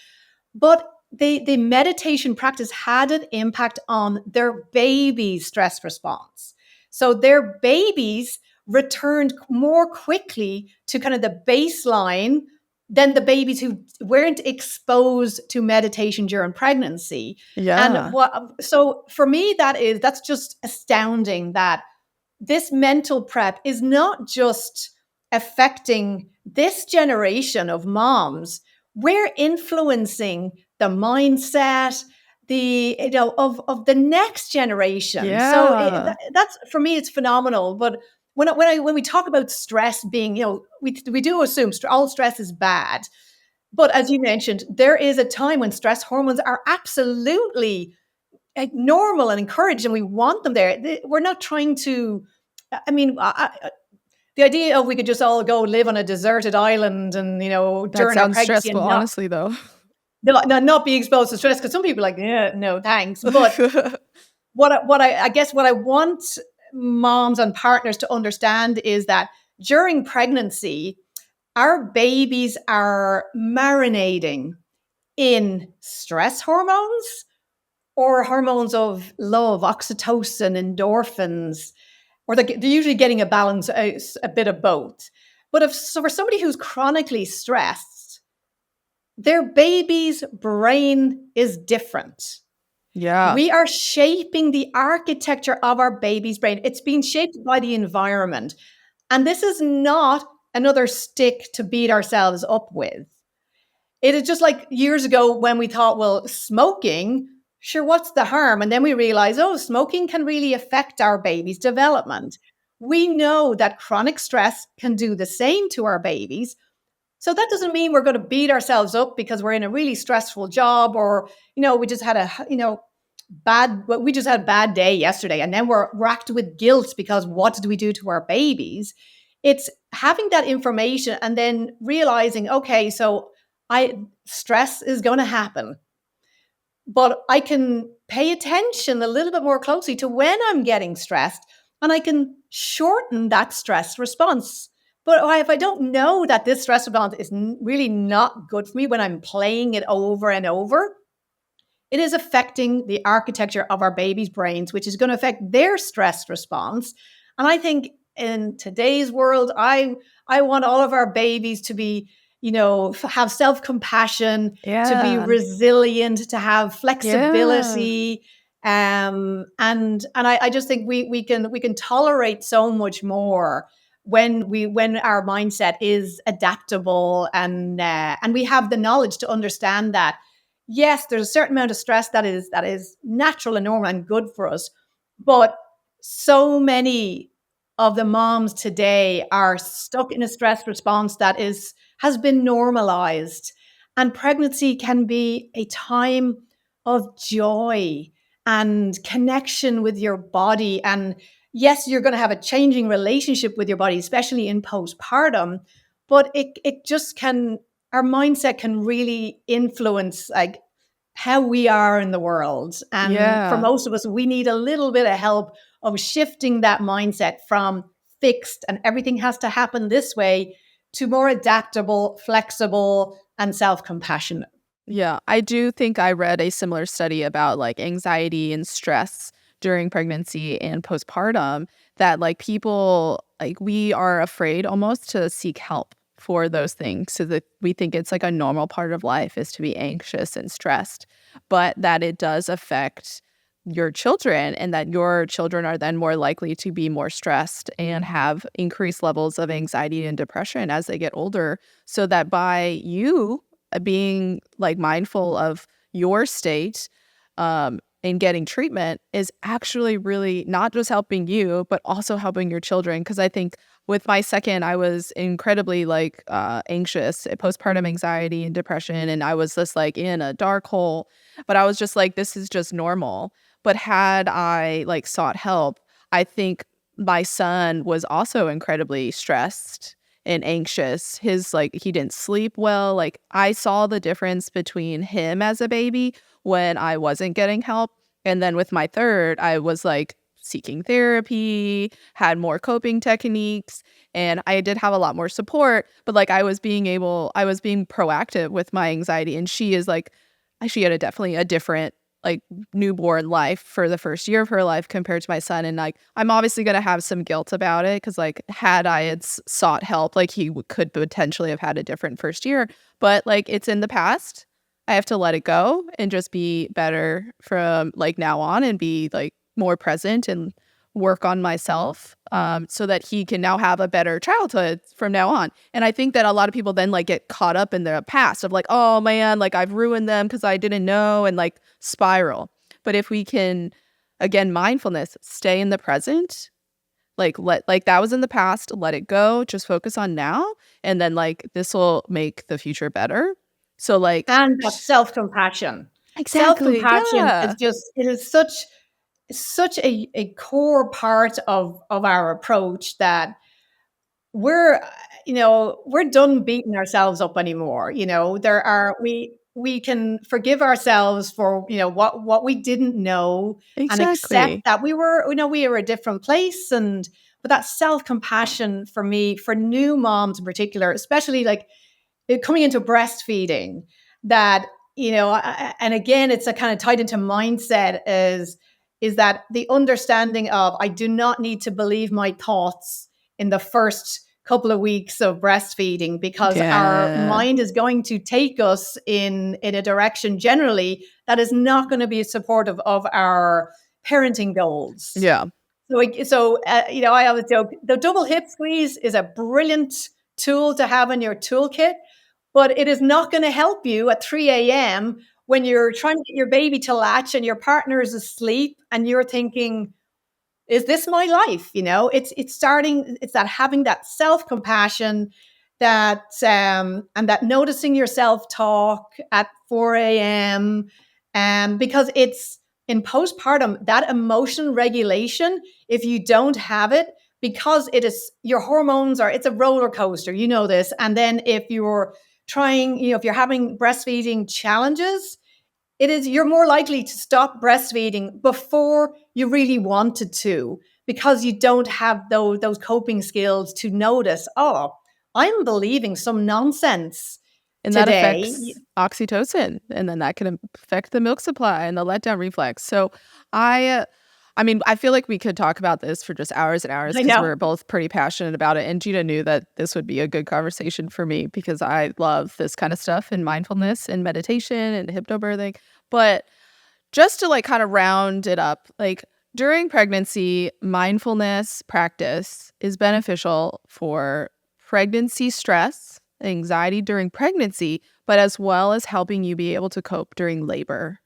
but the meditation practice had an impact on their baby's stress response. So their babies returned more quickly to kind of the baseline than the babies who weren't exposed to meditation during pregnancy. And Yeah. so for me, that's just astounding that this mental prep is not just affecting this generation of moms. We're influencing the mindset, of the next generation. So Yeah. that's, for me, it's phenomenal. But when we talk about stress being, we do assume all stress is bad. But as you mentioned, there is a time when stress hormones are absolutely normal and encouraged, and we want them there. We're not trying to, I mean, the idea of we could just all go live on a deserted island and, That during our sounds pregnancy stressful, and not honestly, though. not be exposed to stress, because some people are like, yeah, no, thanks. But what I guess what I want moms and partners to understand is that during pregnancy, our babies are marinating in stress hormones or hormones of love, oxytocin, endorphins, or they're usually getting a balance, a bit of both. But for somebody who's chronically stressed, their baby's brain is different. Yeah. We are shaping the architecture of our baby's brain. It's being shaped by the environment. And this is not another stick to beat ourselves up with. It is just like years ago when we thought, well, smoking, sure, what's the harm? And then we realize, oh, smoking can really affect our baby's development. We know that chronic stress can do the same to our babies. So that doesn't mean we're going to beat ourselves up because we're in a really stressful job, or, we just had we just had a bad day yesterday, and then we're racked with guilt because what did we do to our babies? It's having that information and then realizing, okay, so stress is going to happen, but I can pay attention a little bit more closely to when I'm getting stressed, and I can shorten that stress response. But if I don't know that this stress response is really not good for me when I'm playing it over and over, it is affecting the architecture of our baby's brains, which is going to affect their stress response. And I think in today's world, I want all of our babies to be, have self-compassion, to be Yeah. resilient, to have Yeah. flexibility. And I just think we can tolerate so much more when our mindset is adaptable, and we have the knowledge to understand that, yes, there's a certain amount of stress that is natural and normal and good for us. But so many of the moms today are stuck in a stress response that has been normalized. And pregnancy can be a time of joy and connection with your body. And yes, you're going to have a changing relationship with your body, especially in postpartum. but it just can, our mindset can really influence like how we are in the world. And for Yeah. most of us, we need a little bit of help of shifting that mindset from fixed and everything has to happen this way to more adaptable, flexible, and self-compassionate. Yeah, I do think I read a similar study about like anxiety and stress during pregnancy and postpartum, that like people, like we are afraid almost to seek help for those things, so that we think it's like a normal part of life is to be anxious and stressed, but that it does affect your children, and that your children are then more likely to be more stressed and have increased levels of anxiety and depression as they get older. So that by you being like mindful of your state and getting treatment is actually really not just helping you, but also helping your children. Because I think with my second, I was incredibly like anxious, postpartum anxiety and depression. And I was just like in a dark hole, but I was just like, this is just normal. But had I like sought help, I think my son was also incredibly stressed and anxious. His like he didn't sleep well. Like I saw the difference between him as a baby when I wasn't getting help, and then with my third, I was like seeking therapy, had more coping techniques, and I did have a lot more support, but like I was being proactive with my anxiety, and she is like she had definitely a different like newborn life for the first year of her life compared to my son. And like I'm obviously going to have some guilt about it, because like had I had sought help, like he could potentially have had a different first year, but like it's in the past. I have to let it go and just be better from like now on, and be like more present and work on myself, so that he can now have a better childhood from now on. And I think that a lot of people then like get caught up in their past of like, oh man, like I've ruined them because I didn't know, and like spiral. But if we can, again, mindfulness, stay in the present, like like that was in the past, let it go, just focus on now, and then like this will make the future better. So like And that self-compassion. exactly, Self-compassion is yeah, just, it is such a core part of our approach, that we're, we're done beating ourselves up anymore. There are, we can forgive ourselves for, what we didn't know, and accept exactly. that we were a different place. And but that self-compassion for me, for new moms in particular, especially like coming into breastfeeding, that, and again, it's a kind of tied into mindset, is that the understanding of, I do not need to believe my thoughts in the first couple of weeks of breastfeeding, because our Yeah. mind is going to take us in a direction generally that is not going to be supportive of our parenting goals. Yeah. So I always joke, the double hip squeeze is a brilliant tool to have in your toolkit, but it is not going to help you at 3 a.m. when you're trying to get your baby to latch and your partner is asleep and you're thinking, is this my life? It's that having that self-compassion, that and that noticing your self-talk at 4 a.m. Because it's in postpartum, that emotion regulation, if you don't have it, because it is, your hormones are, it's a roller coaster, this. And then if you're trying, if you're having breastfeeding challenges, you're more likely to stop breastfeeding before you really wanted to, because you don't have those coping skills to notice, oh, I'm believing some nonsense And that today. affects oxytocin, and then that can affect the milk supply and the letdown reflex. So I mean, I feel like we could talk about this for just hours and hours, I because know. we're both pretty passionate about it. And Gina knew that this would be a good conversation for me, because I love this kind of stuff, and mindfulness and meditation and hypnobirthing. But just to like kind of round it up, like during pregnancy, mindfulness practice is beneficial for pregnancy stress, anxiety during pregnancy, but as well as helping you be able to cope during labor.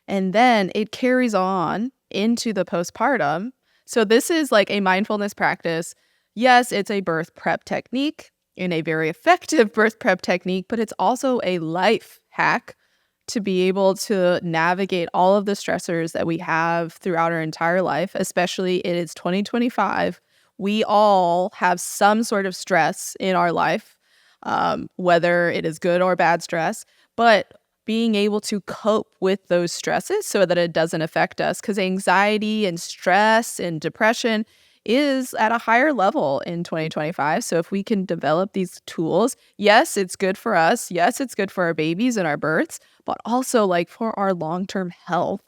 And then it carries on into the postpartum. So this is like a mindfulness practice. Yes, it's a birth prep technique, and a very effective birth prep technique, but it's also a life hack to be able to navigate all of the stressors that we have throughout our entire life, especially it is 2025. We all have some sort of stress in our life. whether it is good or bad stress, but being able to cope with those stresses so that it doesn't affect us, because anxiety and stress and depression is at a higher level in 2025. So if we can develop these tools, yes, it's good for us. Yes, it's good for our babies and our births, but also like for our long-term health,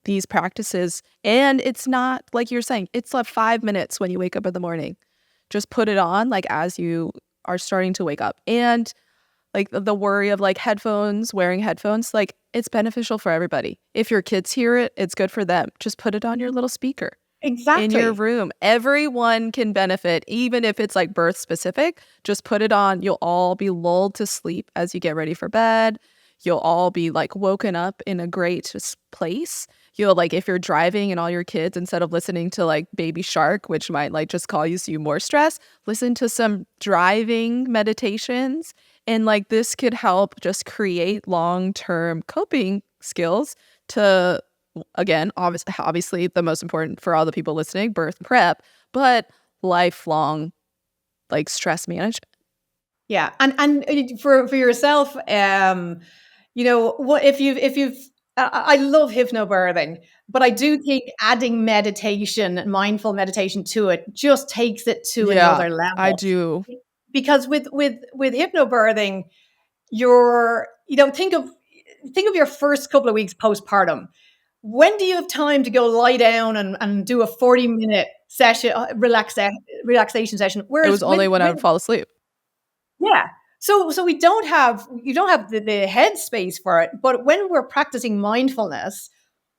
these practices. And it's not like you're saying, it's like 5 minutes when you wake up in the morning. Just put it on like as you are starting to wake up. And like the worry of like wearing headphones, like it's beneficial for everybody. If your kids hear it, it's good for them. Just put it on your little speaker in your Exactly. room. Everyone can benefit, even if it's like birth specific. Just put it on. You'll all be lulled to sleep as you get ready for bed. You'll all be like woken up in a great place. You'll like, if you're driving and all your kids, instead of listening to like Baby Shark, which might like just cause you more stress, listen to some driving meditations. And like this could help just create long-term coping skills to, again, obviously the most important for all the people listening, birth prep, but lifelong like stress management. Yeah. And for yourself, what if you've I love hypnobirthing, but I do think adding meditation and mindful meditation to it just takes it to Yeah, another I level. do. Because with hypnobirthing, you're think of your first couple of weeks postpartum. When do you have time to go lie down and do a 40-minute session, relaxation session? It Whereas was only when I would fall asleep. yeah. So you don't have the headspace for it. But when we're practicing mindfulness,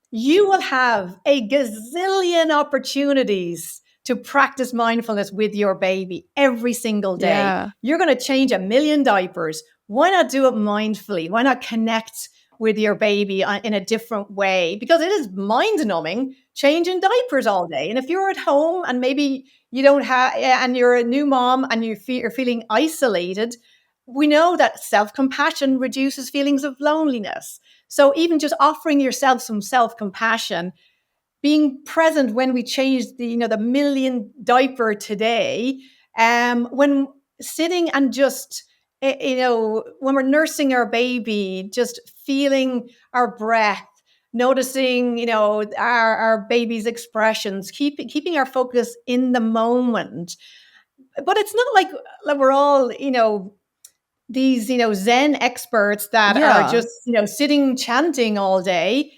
you will have a gazillion opportunities to practice mindfulness with your baby every single day. Yeah. You're going to change a million diapers. Why not do it mindfully? Why not connect with your baby in a different way? Because it is mind numbing changing diapers all day. And if you're at home and maybe you don't have, and you're a new mom and you're feeling isolated, we know that self-compassion reduces feelings of loneliness. So even just offering yourself some self-compassion, being present when we change the million diaper today, when sitting and just when we're nursing our baby, just feeling our breath, noticing our baby's expressions, keeping our focus in the moment. But it's not like we're all these Zen experts that are Yeah. just sitting chanting all day.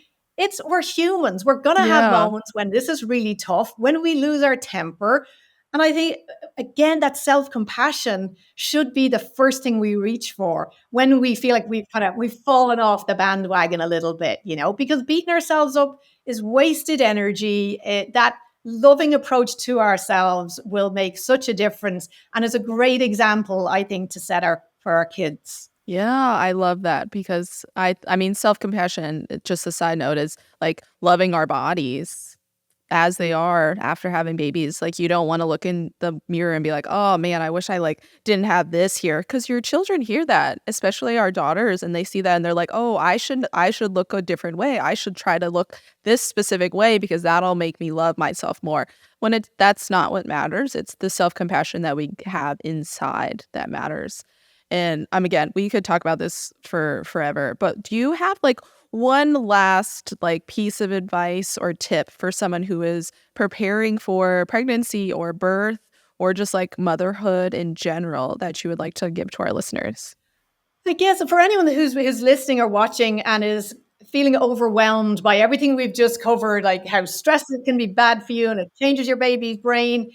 We're humans. We're gonna have Yeah. moments when this is really tough, when we lose our temper. And I think again that self-compassion should be the first thing we reach for when we feel like we've fallen off the bandwagon a little bit, because beating ourselves up is wasted energy. That loving approach to ourselves will make such a difference, and is a great example, I think, to set for our kids. Yeah, I love that, because I mean, self-compassion, just a side note, is like loving our bodies as they are after having babies. Like you don't want to look in the mirror and be like, oh man, I wish I like didn't have this here, because your children hear that, especially our daughters, and they see that and they're like, oh, I should look a different way. I should try to look this specific way because that'll make me love myself more. When that's not what matters. It's the self-compassion that we have inside that matters. And again, we could talk about this for forever, but do you have like one last like piece of advice or tip for someone who is preparing for pregnancy or birth or just like motherhood in general that you would like to give to our listeners? I guess for anyone who's listening or watching and is feeling overwhelmed by everything we've just covered, like how stress can be bad for you and it changes your baby's brain,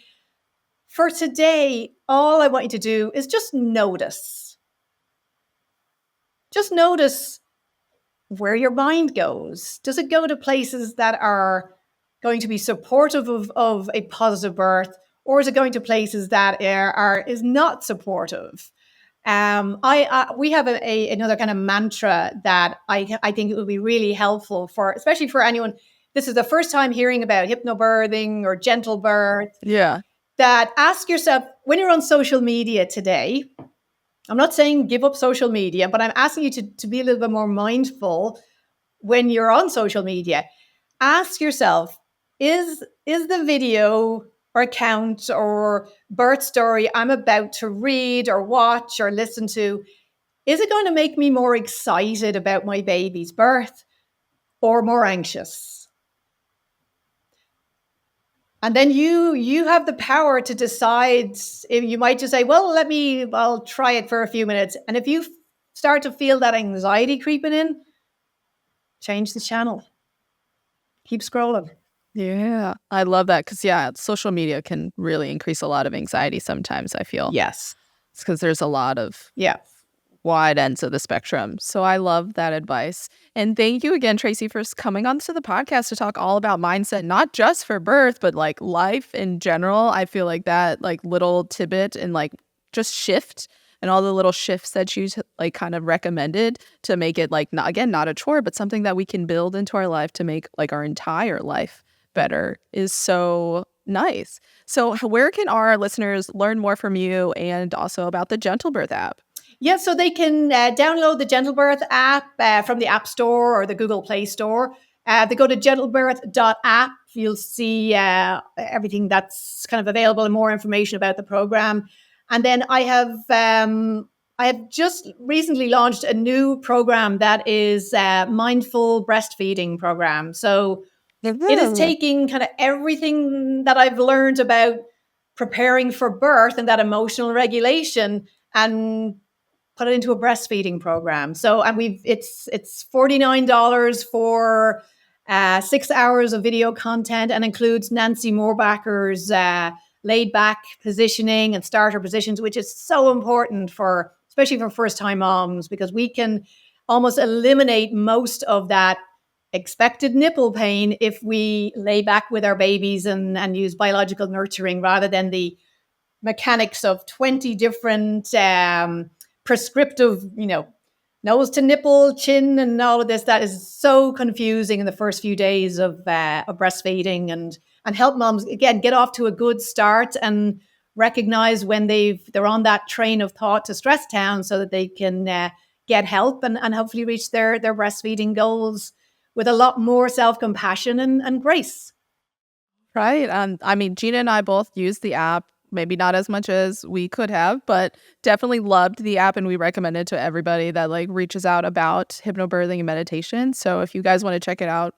for today, all I want you to do is just notice. Just notice where your mind goes. Does it go to places that are going to be supportive of a positive birth, or is it going to places that is not supportive? We have another kind of mantra that I think it would be really helpful especially for anyone. This is the first time hearing about hypnobirthing or GentleBirth. Yeah. That ask yourself, when you're on social media today, I'm not saying give up social media, but I'm asking you to be a little bit more mindful when you're on social media. Ask yourself, is the video or account or birth story I'm about to read or watch or listen to, is it going to make me more excited about my baby's birth or more anxious? And then you have the power to decide. If you might just say, well, I'll try it for a few minutes. And if you start to feel that anxiety creeping in, change the channel. Keep scrolling. Yeah, I love that because, yeah, social media can really increase a lot of anxiety sometimes, I feel. Yes. It's because there's a lot of Yeah. wide ends of the spectrum. So I love that advice. And thank you again, Tracy, for coming onto the podcast to talk all about mindset, not just for birth, but like life in general. I feel like that like little tidbit and like just shift and all the little shifts that you like kind of recommended to make it like, not, again, not a chore, but something that we can build into our life to make like our entire life better is so nice. So where can our listeners learn more from you and also about the GentleBirth app? Yeah, so they can download the GentleBirth app from the App Store or the Google Play Store. They go to gentlebirth.app. You'll see everything that's kind of available and more information about the program. And then I have just recently launched a new program that is mindful breastfeeding program. So it is taking kind of everything that I've learned about preparing for birth and that emotional regulation and put it into a breastfeeding program. So, and it's $49 for 6 hours of video content and includes Nancy Moorbacker's laid back positioning and starter positions, which is so important for, especially for first time moms, because we can almost eliminate most of that expected nipple pain if we lay back with our babies and use biological nurturing rather than the mechanics of 20 different prescriptive, nose to nipple, chin, and all of this. That is so confusing in the first few days of breastfeeding, and help moms again get off to a good start and recognize when they're on that train of thought to stress town, so that they can get help and hopefully reach their breastfeeding goals with a lot more self-compassion and grace. Right. I mean, Gina and I both use the app, maybe not as much as we could have, but definitely loved the app, and we recommend it to everybody that like reaches out about hypnobirthing and meditation. So if you guys want to check it out,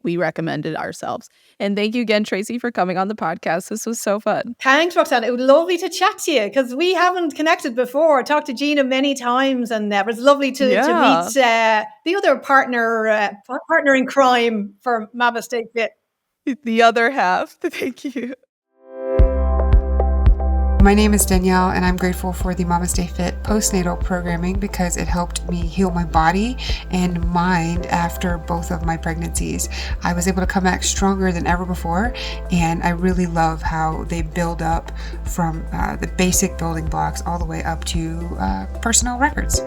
we recommend it ourselves. And thank you again, Tracy, for coming on the podcast. This was so fun. Thanks, Roxanne. It was lovely to chat to you because we haven't connected before. I talked to Gina many times, and it was lovely to meet the other partner in crime for MamasteFit. The other half. Thank you. My name is Danielle, and I'm grateful for the MamasteFit postnatal programming because it helped me heal my body and mind after both of my pregnancies. I was able to come back stronger than ever before, and I really love how they build up from the basic building blocks all the way up to personal records.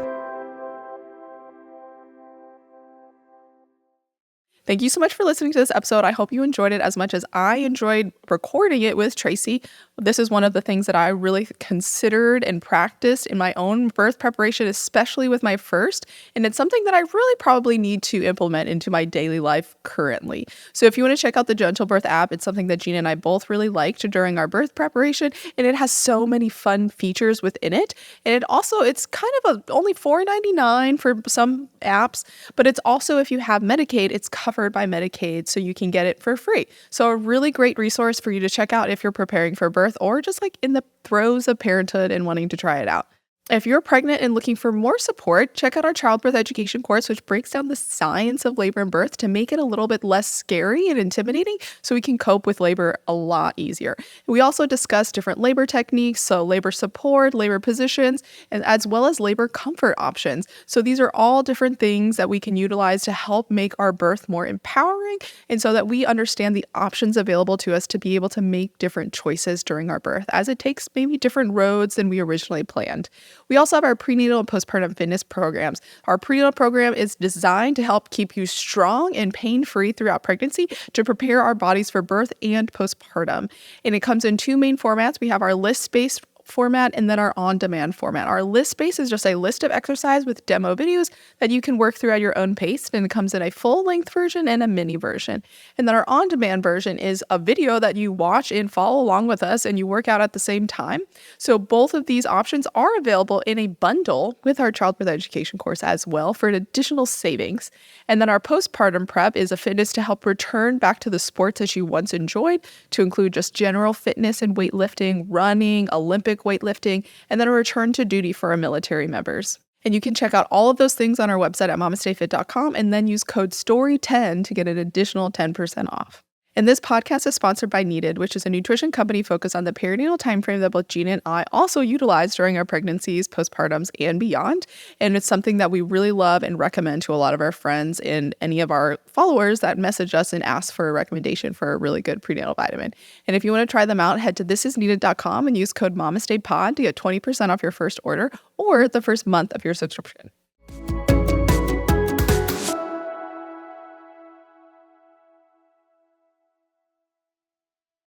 Thank you so much for listening to this episode. I hope you enjoyed it as much as I enjoyed recording it with Tracy. This is one of the things that I really considered and practiced in my own birth preparation, especially with my first. And it's something that I really probably need to implement into my daily life currently. So if you want to check out the GentleBirth app, it's something that Gina and I both really liked during our birth preparation. And it has so many fun features within it. And it's kind of only $4.99 for some apps, but it's also, if you have Medicaid, it's covered by Medicaid, so you can get it for free. So a really great resource for you to check out if you're preparing for birth or just like in the throes of parenthood and wanting to try it out. If you're pregnant and looking for more support, check out our childbirth education course, which breaks down the science of labor and birth to make it a little bit less scary and intimidating so we can cope with labor a lot easier. We also discuss different labor techniques, so labor support, labor positions, and as well as labor comfort options. So these are all different things that we can utilize to help make our birth more empowering, and so that we understand the options available to us to be able to make different choices during our birth, as it takes maybe different roads than we originally planned. We also have our prenatal and postpartum fitness programs. Our prenatal program is designed to help keep you strong and pain-free throughout pregnancy to prepare our bodies for birth and postpartum. And it comes in two main formats. We have our list-based format and then our on-demand format. Our list base is just a list of exercise with demo videos that you can work through at your own pace, and it comes in a full-length version and a mini version. And then our on-demand version is a video that you watch and follow along with us and you work out at the same time. So both of these options are available in a bundle with our childbirth education course as well for an additional savings. And then our postpartum prep is a fitness to help return back to the sports that you once enjoyed, to include just general fitness and weightlifting, running, Olympic weightlifting, and then a return to duty for our military members. And you can check out all of those things on our website at MamasteFit.com and then use code STORY10 to get an additional 10% off. And this podcast is sponsored by Needed, which is a nutrition company focused on the perinatal timeframe that both Gina and I also utilize during our pregnancies, postpartums, and beyond. And it's something that we really love and recommend to a lot of our friends and any of our followers that message us and ask for a recommendation for a really good prenatal vitamin. And if you want to try them out, head to thisisneeded.com and use code MamastePod to get 20% off your first order or the first month of your subscription.